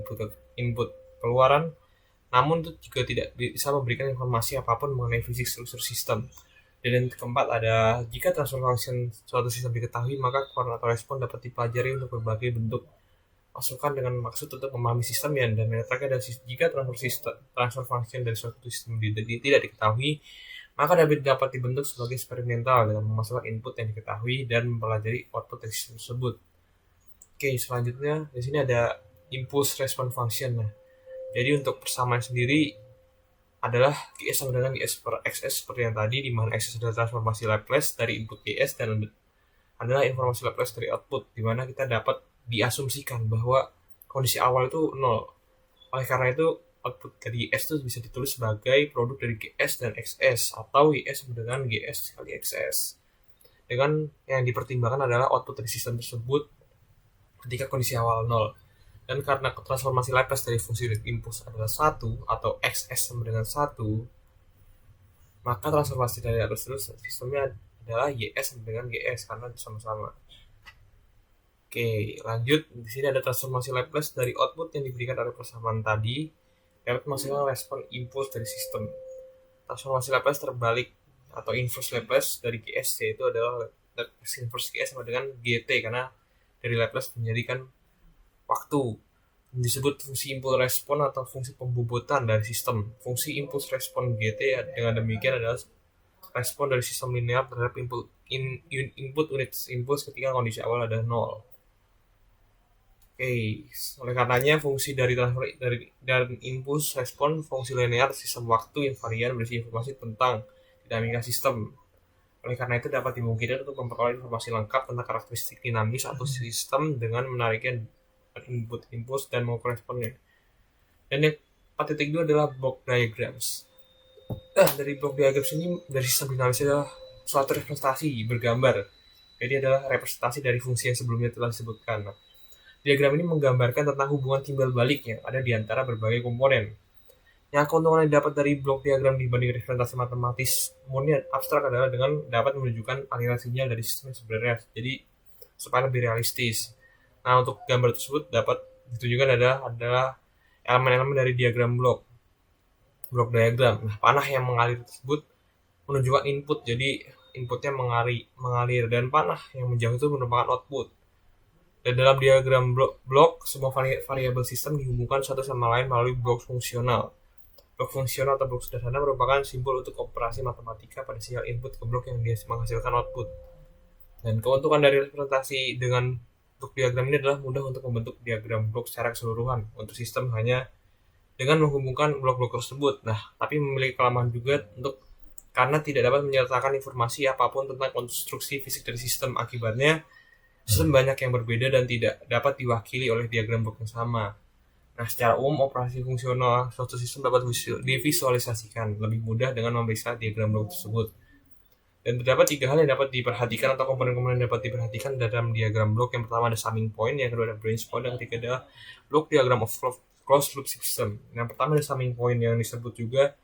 Speaker 1: input keluaran, namun itu juga tidak bisa memberikan informasi apapun mengenai fisik struktur sistem. Dan yang keempat ada, jika transfer function suatu sistem diketahui, maka koordinat respon dapat dipelajari untuk berbagai bentuk masukan dengan maksud untuk memahami sistemnya. Dan yang terakhir adalah, jika transfer function dari suatu sistem tidak diketahui, maka dapat dibentuk sebagai eksperimental dengan memasukkan input yang diketahui dan mempelajari output dari sistem tersebut. Oke, selanjutnya di sini ada impulse response function. Nah, jadi untuk persamaan sendiri
Speaker 4: adalah GS sama dengan GS per XS seperti yang tadi, di mana XS adalah transformasi Laplace dari input GS dan adalah informasi Laplace dari output, di mana kita dapat diasumsikan bahwa kondisi awal itu 0. Oleh karena itu, output dari GS itu bisa ditulis sebagai produk dari GS dan XS, atau GS sama dengan GS kali XS. Dengan yang dipertimbangkan adalah output dari sistem tersebut ketika kondisi awal 0. Dan karena transformasi Laplace dari fungsi unit impuls adalah 1 atau XS sama dengan 1, maka transformasi dari atas terus sistemnya adalah YS sama dengan GS karena sama-sama. Oke, lanjut. Di sini ada transformasi Laplace dari output yang diberikan dari persamaan tadi dapat menghasilkan respon impuls dari sistem. Transformasi Laplace terbalik atau inverse Laplace dari GS yaitu adalah inverse GS sama dengan GT karena dari Laplace menjadikan waktu, disebut fungsi impuls respon atau fungsi pembobotan dari sistem. Fungsi impuls respon GT dengan demikian adalah respon dari sistem linear terhadap input unit impuls ketika kondisi awal ada 0. Oke, oleh karenanya fungsi dari dan impuls respon fungsi linear sistem waktu invarian berisi informasi tentang dinamika sistem. Oleh karena itu dapat dimungkinkan untuk memperoleh informasi lengkap tentang karakteristik dinamis atau sistem dengan menariknya input impuls dan mengukur responnya. Dan yang 4.2 adalah block diagrams. Dari block diagrams ini dari sistem dinamis adalah suatu representasi bergambar. Jadi adalah representasi dari fungsi yang sebelumnya telah disebutkan. Nah, diagram ini menggambarkan tentang hubungan timbal balik yang ada di antara berbagai komponen. Yang keuntungan yang didapat dari blok diagram dibanding representasi matematis murni abstrak adalah dengan dapat menunjukkan aliran sinyal dari sistem yang sebenarnya. Jadi supaya lebih realistis. Nah, untuk gambar tersebut dapat ditunjukkan adalah elemen-elemen dari diagram blok diagram. Nah, panah yang mengalir tersebut menunjukkan input, jadi inputnya mengalir dan panah yang menjauh itu merupakan output. Dan dalam diagram blok semua variabel sistem dihubungkan satu sama lain melalui blok fungsional. Blok fungsional atau blok sederhana merupakan simbol untuk operasi matematika pada sinyal input ke blok yang dia menghasilkan output. Dan keuntungan dari representasi dengan blok diagram ini adalah mudah untuk membentuk diagram blok secara keseluruhan untuk sistem hanya dengan menghubungkan blok-blok tersebut. Nah, tapi memiliki kelemahan juga karena tidak dapat menyertakan informasi apapun tentang konstruksi fisik dari sistem. Akibatnya, sistem banyak yang berbeda dan tidak dapat diwakili oleh diagram blok yang sama. Nah, secara umum operasi fungsional suatu sistem dapat divisualisasikan lebih mudah dengan memeriksa diagram blok tersebut. Dan terdapat 3 hal yang dapat diperhatikan atau komponen-komponen yang dapat diperhatikan dalam diagram blok. Yang pertama ada summing point, yang kedua ada branch point, dan ketiga adalah block diagram of closed loop system. Yang pertama ada summing point yang disebut juga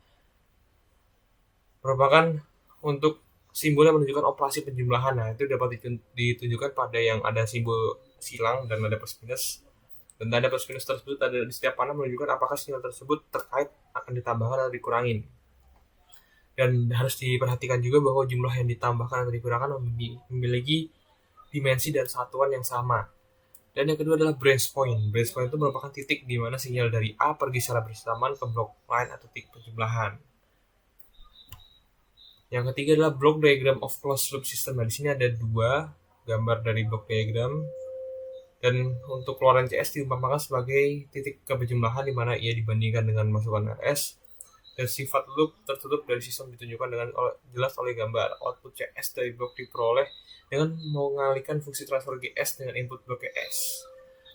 Speaker 4: merupakan untuk simbol yang menunjukkan operasi penjumlahan. Nah, itu dapat ditunjukkan pada yang ada simbol silang dan ada plus minus. Dan tanda plus minus tersebut ada di setiap panah menunjukkan apakah sinyal tersebut terkait akan ditambahkan atau dikurangin. Dan harus diperhatikan juga bahwa jumlah yang ditambahkan atau dikurangkan memiliki dimensi dan satuan yang sama. Dan yang kedua adalah branch point. Branch point itu merupakan titik di mana sinyal dari A pergi secara bersamaan ke blok lain atau titik penjumlahan. Yang ketiga adalah block diagram of closed loop system. Nah, di sini ada 2 gambar dari block diagram. Dan untuk keluaran CS diumpamakan sebagai titik kebejumlahan di mana ia dibandingkan dengan masukan RS. Dan sifat loop tertutup dari sistem ditunjukkan dengan jelas oleh gambar. Output CS dari blok diperoleh dengan mengalihkan fungsi transfer GS dengan input blok GS.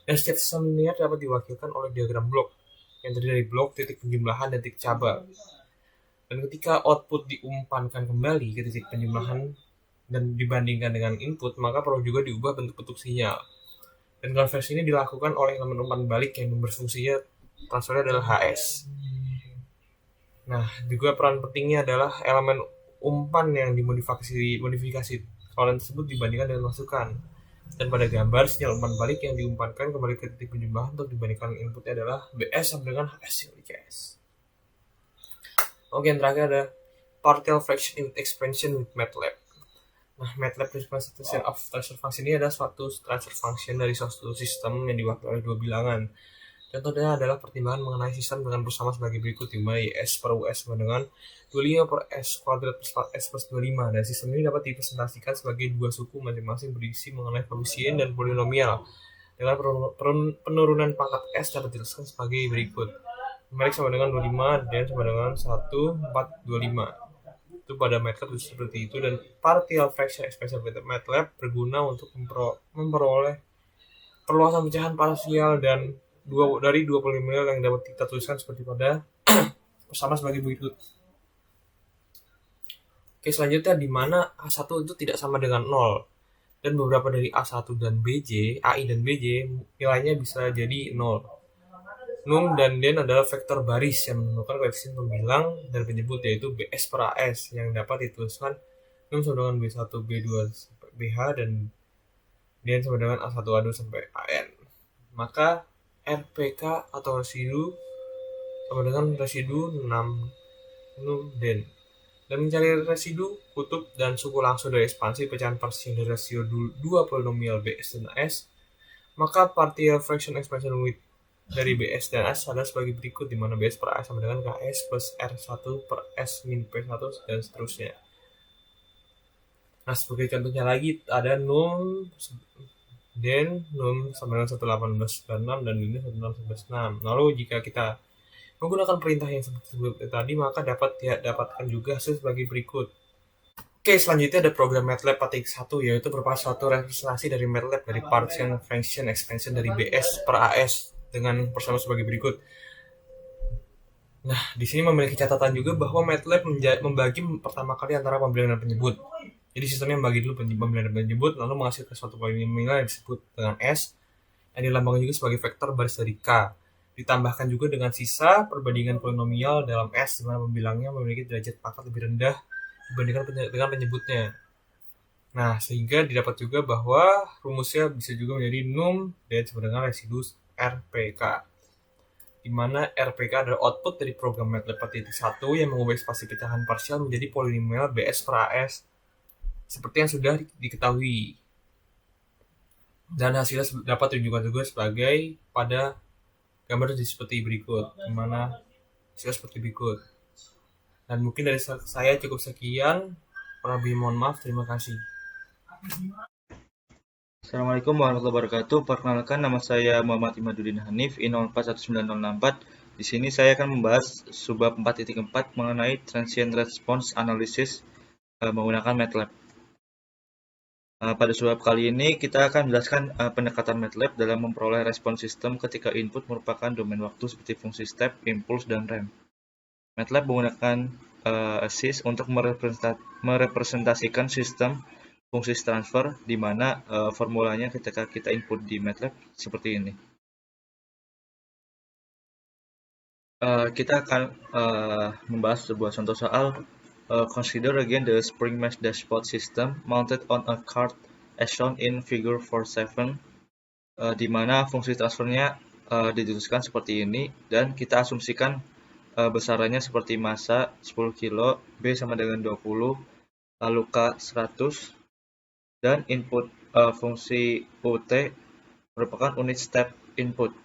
Speaker 4: Dan setiap sistem linear dapat diwakilkan oleh diagram blok yang terdiri dari blok, titik penjumlahan, dan titik cabang. Dan ketika output diumpankan kembali ke titik penjumlahan dan dibandingkan dengan input, maka perlu juga diubah bentuk-bentuk sinyal. Dan konversi ini dilakukan oleh elemen umpan balik yang berfungsinya transfernya adalah HS. Nah, juga peran pentingnya adalah elemen umpan yang dimodifikasi keluaran tersebut dibandingkan dengan masukan. Dan pada gambar, sinyal umpan balik yang diumpankan kembali ke titik penjumlahan untuk dibandingkan inputnya adalah BS sama dengan HS kali CS. Oke, yang terakhir ada partial fraction with expansion with MATLAB. Nah, MATLAB representation of transfer function ini adalah suatu transfer function dari suatu sistem yang diwakili oleh 2 bilangan. Contohnya adalah pertimbangan mengenai sistem dengan bersama sebagai berikut, di mana S per US sama dengan 25 per S kuadrat plus 4S plus 25. Dan sistem ini dapat dipresentasikan sebagai 2 suku masing-masing berisi mengenai koefisien dan polinomial. Dengan penurunan pangkat S dapat dijelaskan sebagai berikut. numerik sama dengan 25, dan sama dengan 1425. Itu pada MATLAB itu seperti itu, dan partial fraction expression MATLAB berguna untuk memperoleh perluasan pecahan parsial dan dari 2 polinomial yang dapat kita tuliskan seperti pada sama sebagai berikut. Oke, selanjutnya di mana A1 itu tidak sama dengan 0. Dan beberapa dari A1 dan BJ, AI dan BJ, nilainya bisa jadi 0. Num dan Den adalah vektor baris yang menentukan koefisien pembilang dan penyebut, yaitu BS per AS, yang dapat dituliskan Num sama dengan B1, B2 sampai BH, dan Den sama dengan A1, A2 sampai AN. Maka RPK atau residu sama dengan residu 6 Num Den. Dan mencari residu, kutub, dan suku langsung dari ekspansi pecahan parsial dari rasio dua polinomial BS dan AS, maka partial fraction expansion with dari BS dan AS adalah sebagai berikut, di mana BS per AS sama dengan KS plus R1 per S min P1 dan seterusnya. Nah, sebagai contohnya lagi ada num Den num sama dengan 1896 dan ini 1696. Lalu jika kita menggunakan perintah yang seperti tadi, maka dapat dapatkan juga hasil sebagai berikut. Oke, selanjutnya ada program MATLAB Patik 1, yaitu merupakan suatu representasi dari MATLAB dari partial fraction expansion dari BS per AS dengan persamaan sebagai berikut. Nah, di sini memiliki catatan juga bahwa MATLAB membagi pertama kali antara pembilangan dan penyebut. Jadi sistemnya membagi dulu pembilangan dan penyebut, lalu menghasilkan suatu polinomial yang disebut dengan S, yang dilambangkan juga sebagai vektor baris dari K. Ditambahkan juga dengan sisa perbandingan polinomial dalam S, di mana pembilangnya memiliki derajat pangkat lebih rendah dibandingkan dengan penyebutnya. Nah, sehingga didapat juga bahwa rumusnya bisa juga menjadi num dan sama dengan residu RPK, di mana RPK adalah output dari program MATLAB Patik 1 yang mengubah spasi pecahan parsial menjadi polinomial BS per AS, seperti yang sudah diketahui. Dan hasilnya dapat ditunjukkan juga sebagai pada gambar seperti berikut, di mana hasilnya seperti berikut. Dan mungkin dari saya cukup sekian. Kurang lebih mohon maaf. Terima kasih.
Speaker 5: Assalamualaikum warahmatullahi wabarakatuh. Perkenalkan, nama saya Muhammad Imaduddin Hanif, I041964. Di sini saya akan membahas subbab 4.4 mengenai transient response analysis menggunakan MATLAB. Pada subbab kali ini kita akan menjelaskan pendekatan MATLAB dalam memperoleh respon sistem ketika input merupakan domain waktu seperti fungsi step, impuls, dan rem. MATLAB menggunakan SIS untuk merepresentasikan sistem fungsi transfer, di mana formulanya ketika kita input di MATLAB seperti ini. Kita akan membahas sebuah contoh soal. Consider again the spring mesh dashboard system mounted on a cart as shown in figure 47, di mana fungsi transfernya dituliskan seperti ini, dan kita asumsikan besarannya seperti massa 10 kilo, B sama dengan 20, lalu K 100, dan input fungsi UT merupakan unit step input,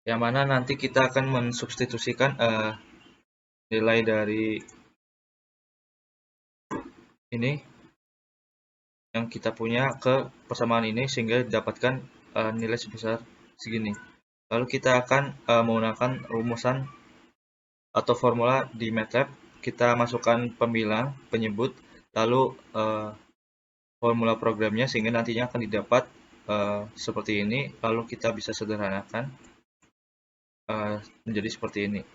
Speaker 5: yang mana nanti kita akan mensubstitusikan nilai dari ini yang kita punya ke persamaan ini, sehingga didapatkan nilai sebesar segini. Lalu kita akan menggunakan rumusan atau formula di MATLAB. Kita masukkan pembilang, penyebut, lalu formula programnya, sehingga nantinya akan didapat seperti ini. Lalu kita bisa sederhanakan menjadi seperti ini.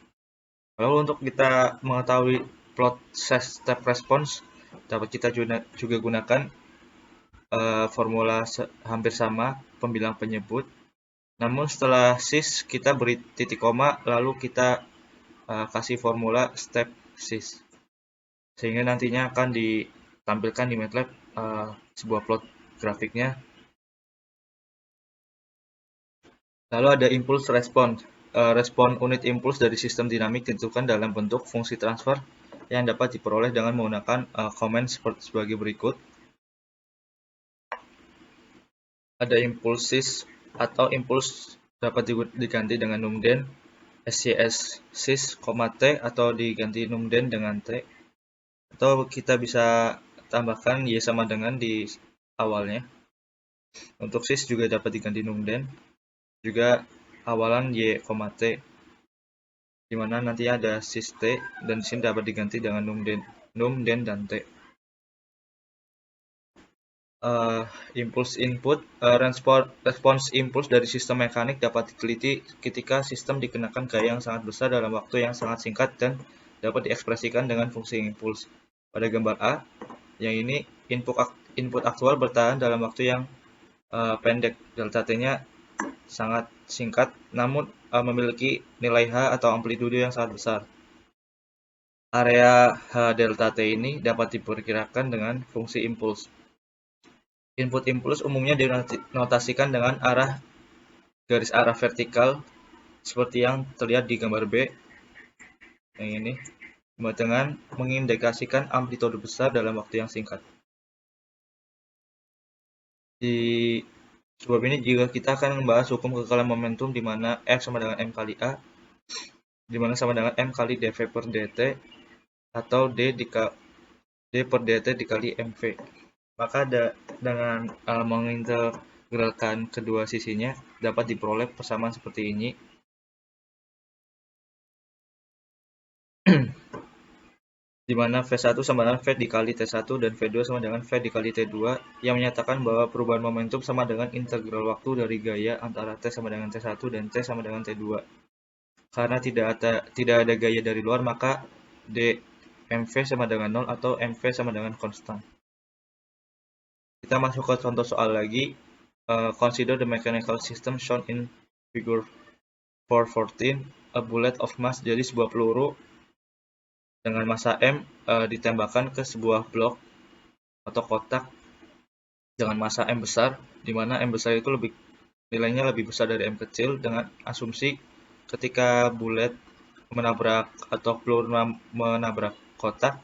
Speaker 5: Lalu untuk kita mengetahui plot step response, dapat kita juga gunakan formula hampir sama, pembilang penyebut. Namun setelah SIS kita beri titik koma, lalu kita kasih formula step SIS, sehingga nantinya akan ditampilkan di MATLAB sebuah plot grafiknya. Lalu ada impulse response. Respon unit impuls dari sistem dinamik ditentukan dalam bentuk fungsi transfer yang dapat diperoleh dengan menggunakan komen sebagai berikut. Ada impulsis atau impuls dapat diganti dengan numden, SCS sis, T, atau diganti numden dengan T, atau kita bisa tambahkan Y sama dengan di awalnya. Untuk sis juga dapat diganti numden. juga awalan y, t, di mana nanti ada sys t dan di sini dapat diganti dengan num, den, dan t. Impuls input, respons impuls dari sistem mekanik dapat diteliti ketika sistem dikenakan gaya yang sangat besar dalam waktu yang sangat singkat dan dapat diekspresikan dengan fungsi impuls. Pada gambar A, yang ini input aktual bertahan dalam waktu yang pendek, delta t-nya sangat singkat, namun memiliki nilai H atau amplitude yang sangat besar. Area H delta t ini dapat diperkirakan dengan fungsi impuls. Input impuls umumnya dinotasikan dengan garis arah vertikal seperti yang terlihat di gambar B yang ini, dengan mengindikasikan amplitude besar dalam waktu yang singkat. Di sebab ini jika kita akan membahas hukum kekekalan momentum di mana F sama dengan M kali A, di mana sama dengan M kali dV per dt atau D per dt dikali mv. Maka dengan mengintegralkan kedua sisinya dapat diperoleh persamaan seperti ini. Di mana V1 sama dengan V dikali T1 dan V2 sama dengan V dikali T2 yang menyatakan bahwa perubahan momentum sama dengan integral waktu dari gaya antara T sama dengan T1 dan T sama dengan T2. Karena tidak ada gaya dari luar, maka dmv sama dengan 0 atau mv sama dengan konstan. Kita masuk ke contoh soal lagi. Consider the mechanical system shown in figure 414. A bullet of mass, jadi sebuah peluru dengan massa M ditembakkan ke sebuah blok atau kotak dengan massa M besar, di mana M besar itu nilainya lebih besar dari M kecil, dengan asumsi ketika bullet menabrak atau peluru menabrak kotak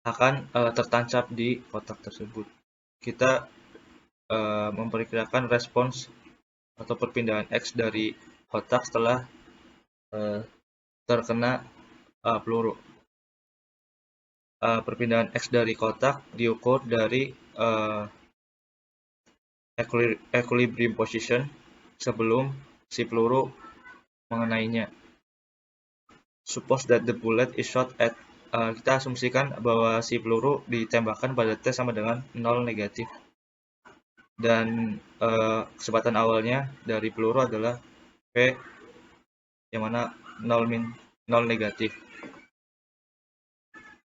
Speaker 5: akan tertancap di kotak tersebut. Kita memperkirakan respons atau perpindahan X dari kotak setelah terkena peluru. Perpindahan X dari kotak diukur dari equilibrium position sebelum si peluru mengenainya. Suppose that the bullet is shot at, kita asumsikan bahwa si peluru ditembakkan pada T sama dengan 0 negatif. Dan kecepatan awalnya dari peluru adalah V, yang mana 0 negatif.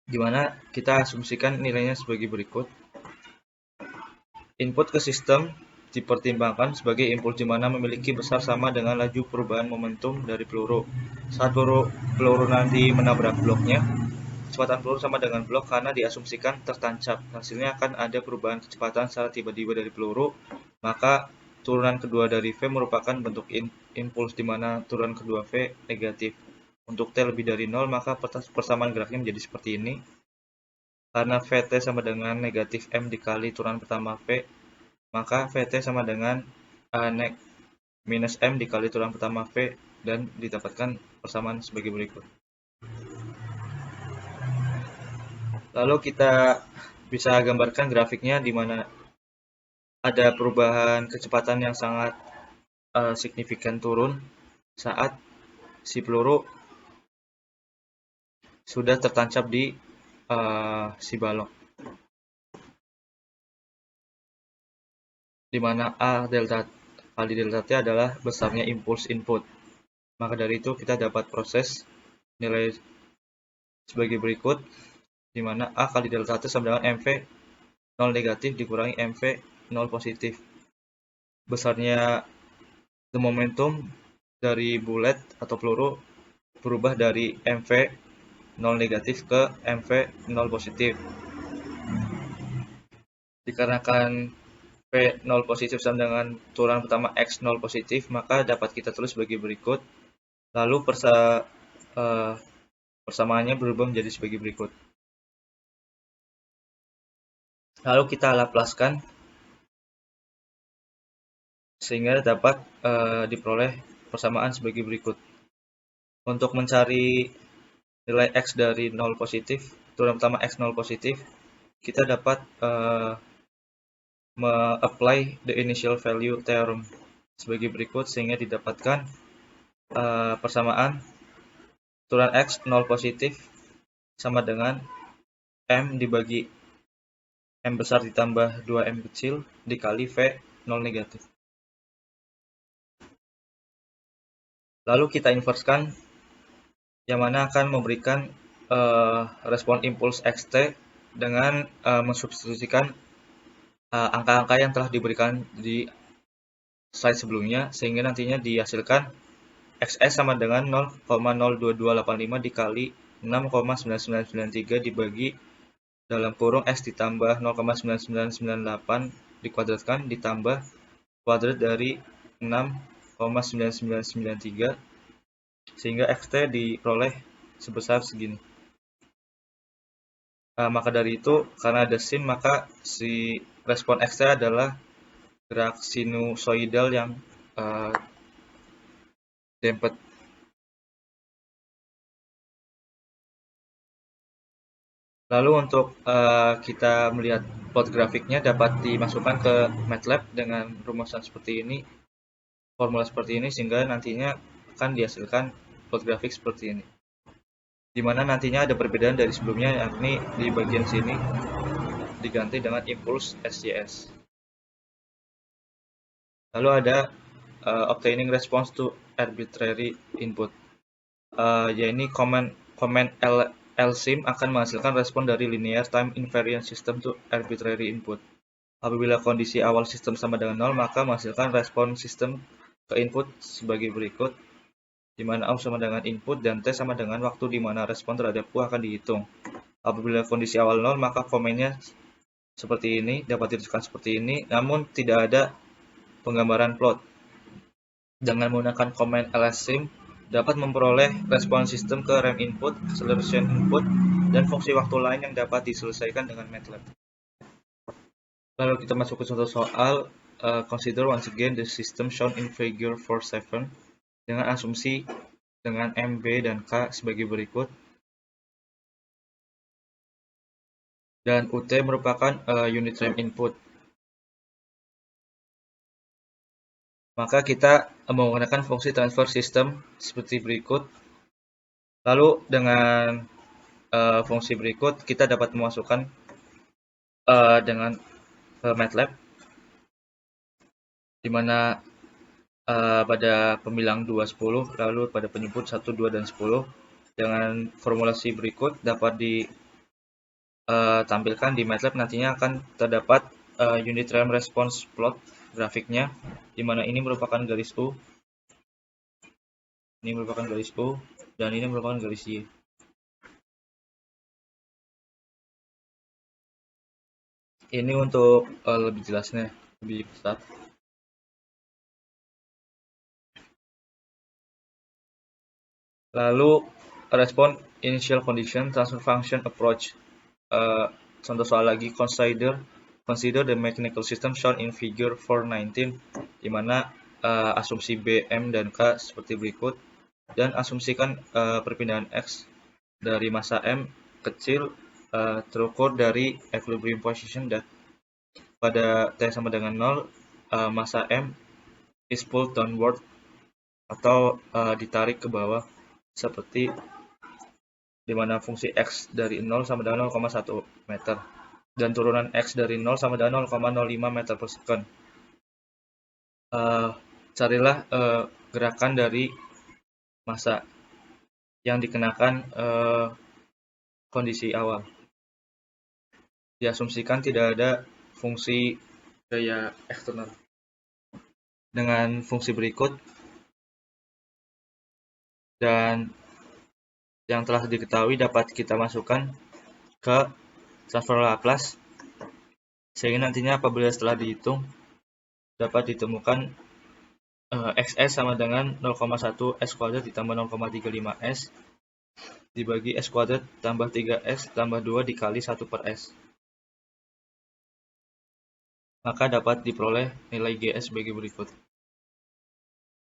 Speaker 5: Di mana kita asumsikan nilainya sebagai berikut. Input ke sistem dipertimbangkan sebagai impuls di mana memiliki besar sama dengan laju perubahan momentum dari peluru. Saat peluru nanti menabrak bloknya, kecepatan peluru sama dengan blok karena diasumsikan tertancap. Hasilnya akan ada perubahan kecepatan secara tiba-tiba dari peluru, maka turunan kedua dari V merupakan bentuk impuls di mana turunan kedua V negatif. Untuk T lebih dari 0, maka persamaan geraknya menjadi seperti ini. Karena Vt sama dengan negatif M dikali turunan pertama V, maka Vt sama dengan minus M dikali turunan pertama V, dan didapatkan persamaan sebagai berikut. Lalu kita bisa gambarkan grafiknya di mana ada perubahan kecepatan yang sangat signifikan turun saat si peluru sudah tertancap di si balok, di mana A delta kali delta T adalah besarnya impuls input. Maka dari itu kita dapat proses nilai sebagai berikut, di mana A kali delta T sama dengan MV 0 negatif dikurangi MV 0 positif. Besarnya the momentum dari bullet atau peluru berubah dari MV 0 negatif ke MV 0 positif. Dikarenakan V 0 positif sama dengan turunan pertama X 0 positif, maka dapat kita tulis sebagai berikut. Lalu persamaannya berubah menjadi sebagai berikut. Lalu kita laplaskan sehingga dapat diperoleh persamaan sebagai berikut. Untuk mencari nilai X dari 0 positif, turunan pertama X 0 positif, kita dapat me-apply the initial value theorem, sebagai berikut, sehingga didapatkan persamaan turunan X 0 positif sama dengan M dibagi M besar ditambah 2M kecil dikali V 0 negatif. Lalu kita inverskan, yang mana akan memberikan respon impuls xt dengan mensubstitusikan angka-angka yang telah diberikan di slide sebelumnya, sehingga nantinya dihasilkan xs sama dengan 0,02285 dikali 6,9993 dibagi dalam kurung x ditambah 0,9998 dikuadratkan ditambah kuadrat dari 6,9993 sehingga xt diperoleh sebesar segini. Maka dari itu, karena ada sin, maka si respon xt adalah gerak sinusoidal yang damped. Lalu untuk kita melihat plot grafiknya dapat dimasukkan ke MATLAB dengan rumusan seperti ini, formula seperti ini, sehingga nantinya akan dihasilkan plot grafik seperti ini. Dimana nantinya ada perbedaan dari sebelumnya, yakni di bagian sini diganti dengan impuls SCS. Lalu ada obtaining response to arbitrary input. Yaitu command LSIM akan menghasilkan respon dari linear time invariant system to arbitrary input. Apabila kondisi awal sistem sama dengan 0, maka menghasilkan respon sistem ke input sebagai berikut, di mana A sama dengan input dan T sama dengan waktu di mana respon terhadap U akan dihitung. Apabila kondisi awal 0, maka komennya seperti ini, dapat dituliskan seperti ini, namun tidak ada penggambaran plot. Dengan menggunakan command LSIM, dapat memperoleh respon sistem ke RAM input, acceleration input, dan fungsi waktu lain yang dapat diselesaikan dengan MATLAB. Lalu kita masuk ke contoh soal. Consider once again the system shown in figure 47 dengan asumsi dengan M, B, dan K sebagai berikut. Dan UT merupakan unit time input. Maka kita menggunakan fungsi transfer system seperti berikut. Lalu dengan fungsi berikut kita dapat memasukkan dengan MATLAB, di mana pada pembilang 2, 10, lalu pada penyebut 1, 2, dan 10. Dengan formulasi berikut dapat ditampilkan di MATLAB, nantinya akan terdapat unit time response plot grafiknya, di mana ini merupakan garis U, ini merupakan garis U, dan ini merupakan garis Y. Ini untuk lebih jelasnya, lebih besar. Lalu respon initial condition transfer function approach. Contoh soal lagi, consider the mechanical system shown in figure 419, di mana asumsi B, M, dan K seperti berikut, dan asumsikan perpindahan X dari massa M kecil terukur dari equilibrium position, dan pada T sama dengan 0, massa M is pulled downward atau ditarik ke bawah, seperti di mana fungsi X dari 0 sama dengan 0,1 meter. Dan turunan X dari 0 sama dengan 0,05 meter per second. Carilah gerakan dari massa yang dikenakan kondisi awal. Diasumsikan tidak ada fungsi gaya eksternal. Dengan fungsi berikut, dan yang telah diketahui dapat kita masukkan ke transfer Laplace, sehingga nantinya apabila setelah dihitung dapat ditemukan xs sama dengan 0,1 s kuadrat ditambah 0,35 s dibagi s kuadrat tambah 3s tambah 2 dikali 1 per s. Maka dapat diperoleh nilai gs sebagai berikut.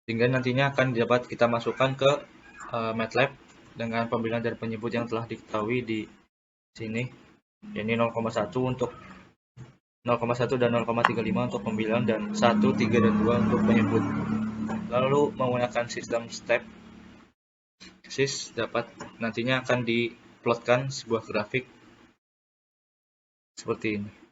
Speaker 5: Sehingga nantinya akan dapat kita masukkan ke MATLAB dengan pembilang dan penyebut yang telah diketahui di sini. Ini 0,1 untuk 0,1 dan 0,35 untuk pembilang, dan 1, 3, dan 2 untuk penyebut. Lalu menggunakan sistem step SIS nantinya akan diplotkan sebuah grafik seperti ini.